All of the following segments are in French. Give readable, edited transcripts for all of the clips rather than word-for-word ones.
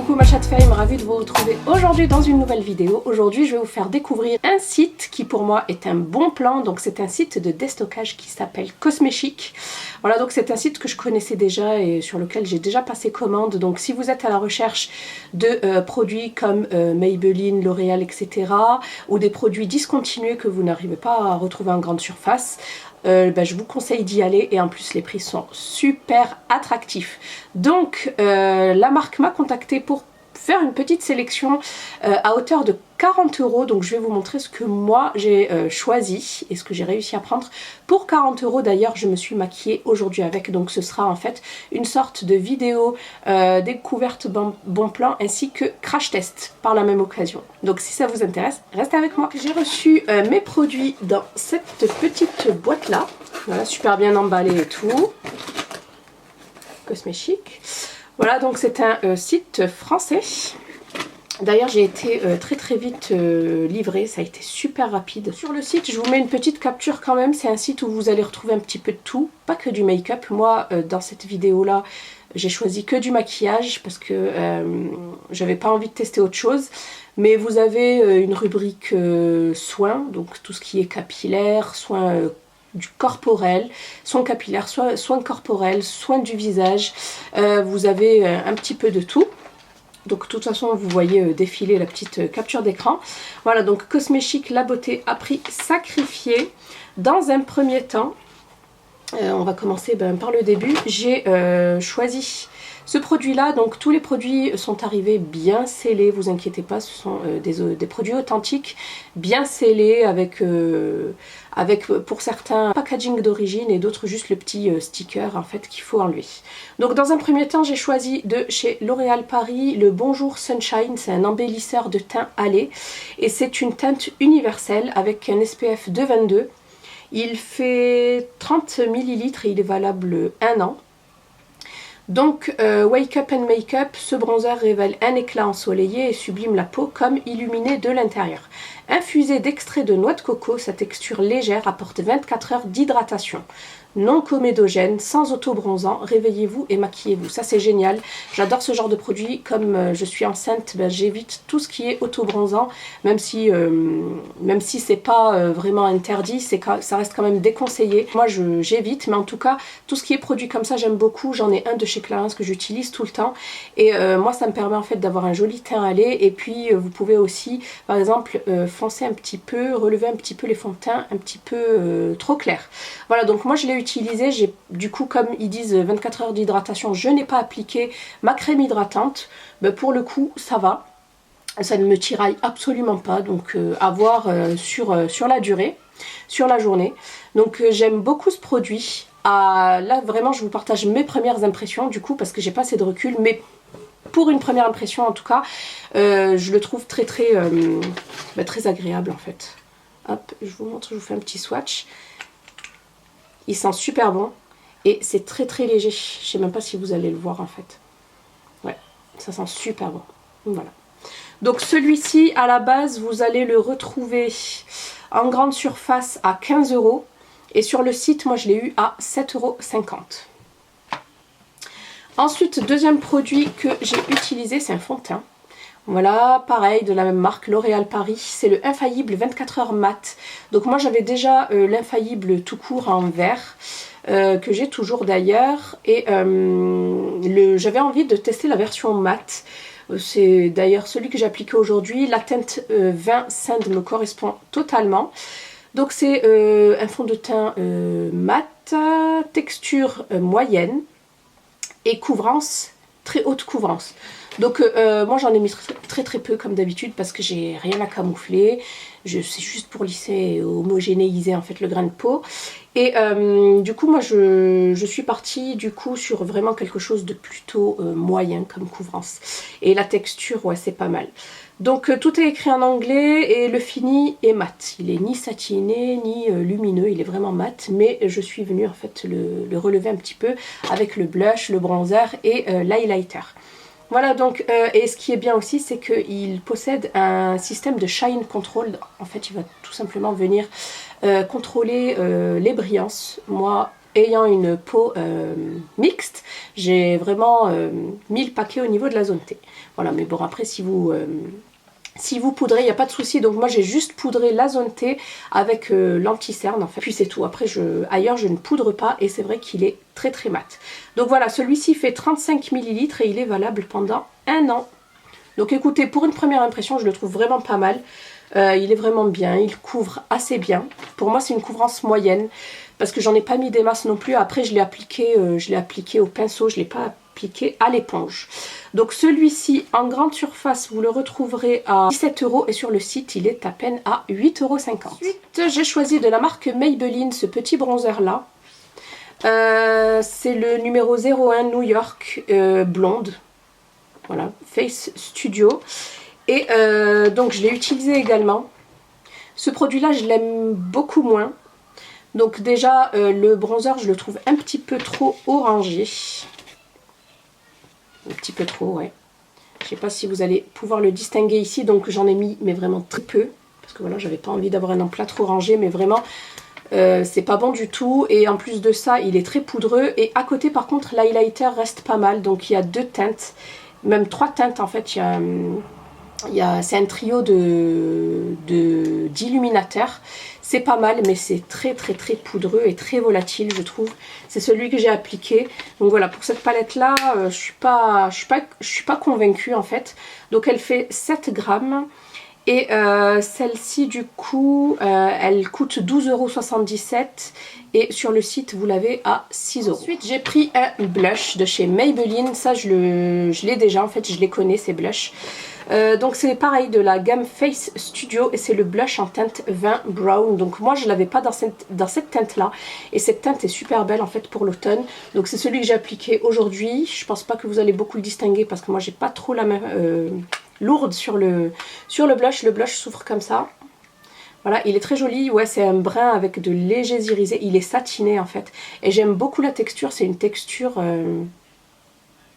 Coucou ma chatte fame, ravie de vous retrouver aujourd'hui dans une nouvelle vidéo. Aujourd'hui je vais vous faire découvrir un site qui pour moi est un bon plan. Donc c'est un site de déstockage qui s'appelle Cosmechic. Voilà, donc c'est un site que je connaissais déjà et sur lequel j'ai déjà passé commande. Donc si vous êtes à la recherche de produits comme Maybelline, L'Oréal, etc. ou des produits discontinués que vous n'arrivez pas à retrouver en grande surface, je vous conseille d'y aller et en plus les prix sont super attractifs. Donc la marque m'a contacté pour faire une petite sélection à hauteur de 40 €. Donc je vais vous montrer ce que moi j'ai choisi et ce que j'ai réussi à prendre pour 40 €. D'ailleurs je me suis maquillée aujourd'hui avec, donc ce sera en fait une sorte de vidéo découverte bon plan ainsi que crash test par la même occasion. Donc si ça vous intéresse, restez avec moi. J'ai reçu mes produits dans cette petite boîte là, voilà, super bien emballé et tout, Cosmechic. Voilà, donc c'est un site français. D'ailleurs j'ai été très vite livrée, ça a été super rapide. Sur le site, je vous mets une petite capture quand même, c'est un site où vous allez retrouver un petit peu de tout, pas que du make-up. Moi dans cette vidéo là, j'ai choisi que du maquillage parce que j'avais pas envie de tester autre chose. Mais vous avez une rubrique soins, donc tout ce qui est capillaire, soins du corporel, soins capillaires, soins corporels, soins du visage. Vous avez un petit peu de tout. Donc de toute façon vous voyez défiler la petite capture d'écran. Voilà, donc Cosmechic, la beauté à prix sacrifié. Dans un premier temps, on va commencer par le début. J'ai choisi ce produit là, donc tous les produits sont arrivés bien scellés, vous inquiétez pas, ce sont des produits authentiques, bien scellés avec pour certains packaging d'origine et d'autres juste le petit sticker en fait qu'il faut enlever. Donc dans un premier temps j'ai choisi de chez L'Oréal Paris le Bonjour Sunshine, c'est un embellisseur de teint à lait et c'est une teinte universelle avec un SPF de 22. Il fait 30 ml et il est valable 1 an. Donc Wake Up and Make Up, ce bronzer révèle un éclat ensoleillé et sublime la peau comme illuminée de l'intérieur. Infusé d'extrait de noix de coco, sa texture légère apporte 24 heures d'hydratation. Non comédogène, sans auto-bronzant, réveillez-vous et maquillez-vous. Ça c'est génial, j'adore ce genre de produit. Comme je suis enceinte, j'évite tout ce qui est auto-bronzant, même si c'est pas vraiment interdit, ça reste quand même déconseillé. Moi j'évite, mais en tout cas, tout ce qui est produit comme ça j'aime beaucoup. J'en ai un de chez Clarins que j'utilise tout le temps. Et moi ça me permet en fait d'avoir un joli teint à lait. Et puis vous pouvez aussi, par exemple, foncer un petit peu, relever un petit peu les fonds de teint un petit peu trop clairs. Voilà, donc moi je l'ai utilisé, j'ai du coup comme ils disent 24 heures d'hydratation, je n'ai pas appliqué ma crème hydratante, pour le coup ça va, ça ne me tiraille absolument pas, donc à voir sur la durée, sur la journée. Donc j'aime beaucoup ce produit. Là vraiment je vous partage mes premières impressions du coup parce que j'ai pas assez de recul, mais pour une première impression en tout cas, je le trouve très agréable en fait. Hop, je vous montre, je vous fais un petit swatch. Il sent super bon et c'est très léger. Je sais même pas si vous allez le voir en fait. Ouais, ça sent super bon. Voilà. Donc celui-ci à la base vous allez le retrouver en grande surface à 15 € et sur le site moi je l'ai eu à 7,50 €. Ensuite, deuxième produit que j'ai utilisé, c'est un fond de teint. Voilà, pareil, de la même marque, L'Oréal Paris, c'est le Infaillible 24 heures mat. Donc moi j'avais déjà l'Infaillible tout court en vert, que j'ai toujours d'ailleurs, et j'avais envie de tester la version mat. C'est d'ailleurs celui que j'ai appliqué aujourd'hui. La teinte vin Sand me correspond totalement. Donc c'est un fond de teint mat, texture moyenne et couvrance, très haute couvrance. Donc moi j'en ai mis très peu comme d'habitude parce que j'ai rien à camoufler. C'est juste pour lisser et homogénéiser en fait le grain de peau. Et du coup moi je suis partie du coup sur vraiment quelque chose de plutôt moyen comme couvrance. Et la texture, ouais, c'est pas mal. Donc tout est écrit en anglais et le fini est mat. Il est ni satiné ni lumineux, il est vraiment mat. Mais je suis venue en fait le relever un petit peu avec le blush, le bronzer et l'highlighter. Voilà, donc, et ce qui est bien aussi, c'est qu'il possède un système de shine control. En fait, il va tout simplement venir contrôler les brillances. Moi, ayant une peau mixte, j'ai vraiment mis le paquet au niveau de la zone T. Voilà, mais bon après si vous poudrez, il n'y a pas de souci. Donc moi j'ai juste poudré la zone T avec l'anti-cerne en fait. Puis c'est tout. Après ailleurs je ne poudre pas et c'est vrai qu'il est très très mat. Donc voilà, celui-ci fait 35 ml et il est valable pendant 1 an. Donc écoutez, pour une première impression, je le trouve vraiment pas mal. Il est vraiment bien, il couvre assez bien. Pour moi c'est une couvrance moyenne parce que j'en ai pas mis des masses non plus. Après je l'ai appliqué au pinceau, je ne l'ai pas appliqué à l'éponge. Donc celui-ci en grande surface vous le retrouverez à 17 € et sur le site il est à peine à 8,50 €. Ensuite j'ai choisi de la marque Maybelline ce petit bronzer là. C'est le numéro 01 New York blonde. Voilà, Face Studio. Et donc je l'ai utilisé également. Ce produit là je l'aime beaucoup moins. Donc déjà le bronzer je le trouve un petit peu trop orangé. Un petit peu trop, ouais. Je sais pas si vous allez pouvoir le distinguer ici. Donc j'en ai mis mais vraiment très peu. Parce que voilà, j'avais pas envie d'avoir un emplâtre trop orangé. Mais vraiment c'est pas bon du tout. Et en plus de ça il est très poudreux. Et à côté par contre l'highlighter reste pas mal. Donc il y a 2 teintes. Même 3 teintes en fait. C'est un trio d'illuminateurs. C'est pas mal mais c'est très très très poudreux et très volatile je trouve. C'est celui que j'ai appliqué. Donc voilà, pour cette palette là je suis pas convaincue en fait. Donc elle fait 7 grammes. Et celle-ci du coup elle coûte 12,77 € et sur le site vous l'avez à 6 €. Ensuite j'ai pris un blush de chez Maybelline. Ça je l'ai déjà en fait, je les connais ces blushs. Donc c'est pareil de la gamme Face Studio et c'est le blush en teinte vin brown. Donc moi je l'avais pas dans cette teinte là et cette teinte est super belle en fait pour l'automne. Donc c'est celui que j'ai appliqué aujourd'hui. Je pense pas que vous allez beaucoup le distinguer parce que moi j'ai pas trop la main lourde sur le blush. Le blush s'ouvre comme ça. Voilà, il est très joli. Ouais, c'est un brun avec de légers irisés. Il est satiné en fait et j'aime beaucoup la texture. C'est une texture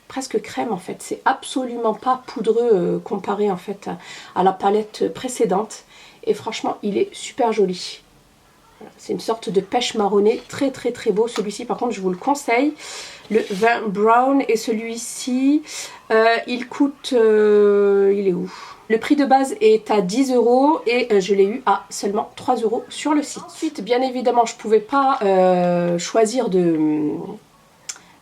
presque crème en fait, c'est absolument pas poudreux comparé en fait à la palette précédente et franchement il est super joli. Voilà, c'est une sorte de pêche marronnée, très très très beau. Celui-ci par contre je vous le conseille, le vin brown. Et celui-ci il coûte, il est où? Le prix de base est à 10 € et je l'ai eu à seulement 3 € sur le site. Ensuite bien évidemment je pouvais pas choisir de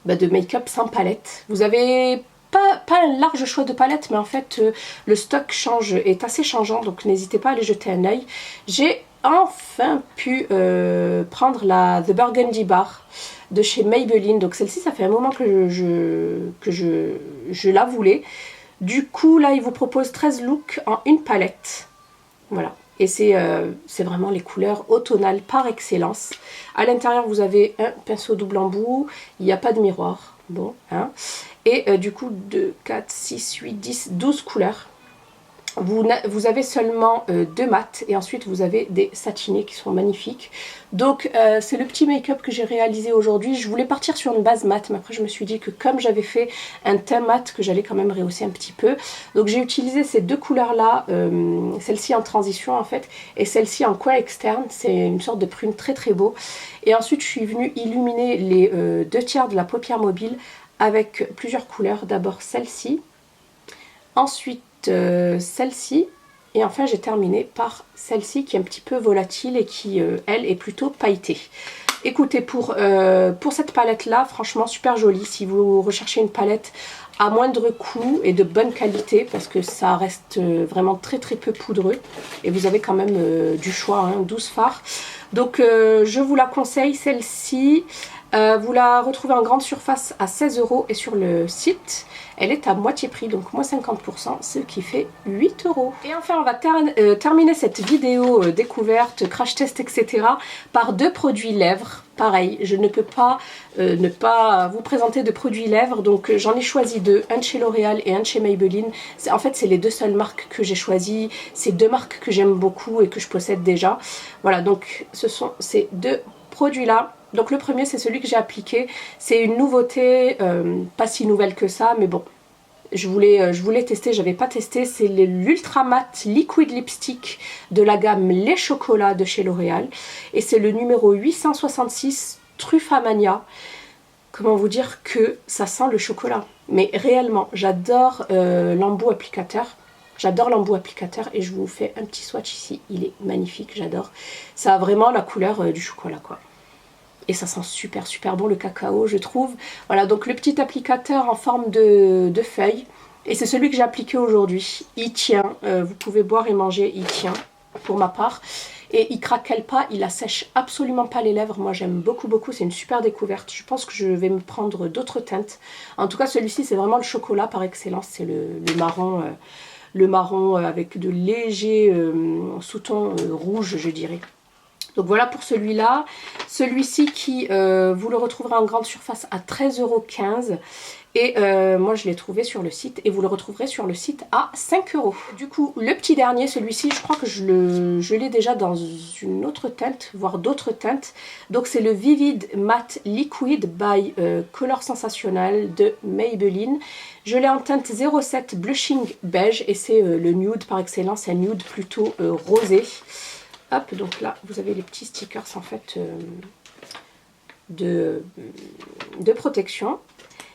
make-up sans palette. Vous avez pas un large choix de palettes, mais en fait le stock est assez changeant, donc n'hésitez pas à aller jeter un œil. J'ai enfin pu prendre la The Burgundy Bar de chez Maybelline. Donc celle-ci ça fait un moment que je la voulais. Du coup là il vous propose 13 looks en une palette. Voilà. Et c'est vraiment les couleurs automnales par excellence. À l'intérieur, vous avez un pinceau double embout. Il n'y a pas de miroir. Bon, hein. Et du coup, 2, 4, 6, 8, 10, 12 couleurs. Vous avez seulement 2 mats et ensuite vous avez des satinés qui sont magnifiques. Donc c'est le petit make-up que j'ai réalisé aujourd'hui. Je voulais partir sur une base mat, mais après je me suis dit que comme j'avais fait un teint mat, que j'allais quand même rehausser un petit peu. Donc j'ai utilisé ces 2 couleurs là, celle-ci en transition en fait et celle-ci en coin externe. C'est une sorte de prune très très beau. Et ensuite je suis venue illuminer les 2 tiers de la paupière mobile avec plusieurs couleurs. D'abord celle-ci, ensuite celle-ci et enfin j'ai terminé par celle-ci qui est un petit peu volatile et qui elle est plutôt pailletée. Écoutez, pour cette palette là franchement super jolie si vous recherchez une palette à moindre coût et de bonne qualité parce que ça reste vraiment très très peu poudreux et vous avez quand même du choix, hein, 12 fards. Donc je vous la conseille celle-ci. Vous la retrouvez en grande surface à 16 € et sur le site elle est à moitié prix, donc moins 50%, ce qui fait 8 €. Et enfin on va terminer cette vidéo découverte, crash test etc. par 2 produits lèvres. Pareil, je ne peux pas ne pas vous présenter de produits lèvres, donc j'en ai choisi 2, un de chez L'Oréal et un de chez Maybelline. En fait c'est les 2 seules marques que j'ai choisies, c'est 2 marques que j'aime beaucoup et que je possède déjà. Voilà, donc ce sont ces 2 produits là. Donc le premier c'est celui que j'ai appliqué, c'est une nouveauté, pas si nouvelle que ça, mais bon, je voulais tester, j'avais pas testé, c'est l'Ultra Matte Liquid Lipstick de la gamme Les Chocolats de chez L'Oréal, et c'est le numéro 866 Truffamania. comment vous dire, que ça sent le chocolat. Mais réellement, j'adore l'embout applicateur. J'adore l'embout applicateur et je vous fais un petit swatch ici. Il est magnifique, j'adore. Ça a vraiment la couleur du chocolat, quoi. Et ça sent super super bon le cacao, je trouve. Voilà, donc le petit applicateur en forme de feuille. Et c'est celui que j'ai appliqué aujourd'hui. Il tient, vous pouvez boire et manger, il tient pour ma part. Et il craquelle pas, il assèche absolument pas les lèvres. Moi j'aime beaucoup beaucoup, c'est une super découverte. Je pense que je vais me prendre d'autres teintes. En tout cas celui-ci c'est vraiment le chocolat par excellence. C'est le marron avec de légers sous-tons rouges je dirais. Donc voilà pour celui-là. Celui-ci qui vous le retrouverez en grande surface à 13,15 €. Et moi je l'ai trouvé sur le site et vous le retrouverez sur le site à 5 €. Du coup le petit dernier, celui-ci je crois que je l'ai déjà dans une autre teinte, voire d'autres teintes. Donc c'est le Vivid Matte Liquid by Color Sensationnel de Maybelline. Je l'ai en teinte 07 Blushing Beige et c'est le nude par excellence, un nude plutôt rosé. Hop, donc là vous avez les petits stickers en fait de protection.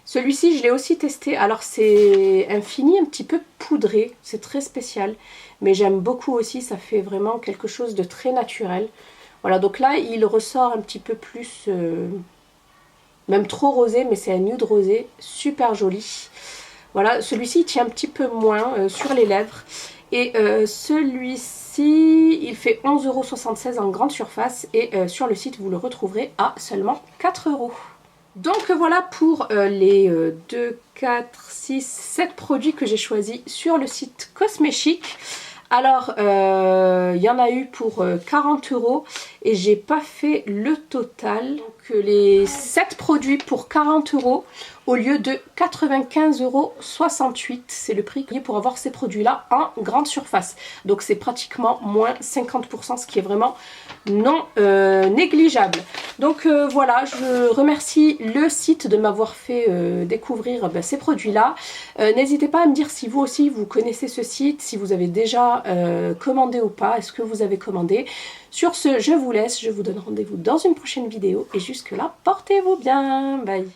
Celui-ci, je l'ai aussi testé. Alors, c'est un fini un petit peu poudré. C'est très spécial. Mais j'aime beaucoup aussi. Ça fait vraiment quelque chose de très naturel. Voilà, donc là, il ressort un petit peu plus... même trop rosé, mais c'est un nude rosé. Super joli. Voilà, celui-ci, il tient un petit peu moins sur les lèvres. Et celui-ci, il fait 11,76 € en grande surface. Et sur le site, vous le retrouverez à seulement 4 €. Donc voilà pour les 2, 4, 6, 7 produits que j'ai choisis sur le site Cosméchic. Alors, il y en a eu pour 40 € et j'ai pas fait le total. Donc les 7 produits pour 40 € au lieu de 95,68 €. C'est le prix pour avoir ces produits-là en grande surface. Donc c'est pratiquement moins 50%, ce qui est vraiment non négligeable. Donc voilà, je remercie le site de m'avoir fait découvrir ces produits-là. N'hésitez pas à me dire si vous aussi vous connaissez ce site, si vous avez déjà commandé ou pas, est-ce que vous avez commandé. Sur ce, je vous laisse, je vous donne rendez-vous dans une prochaine vidéo et jusque là, portez-vous bien, bye.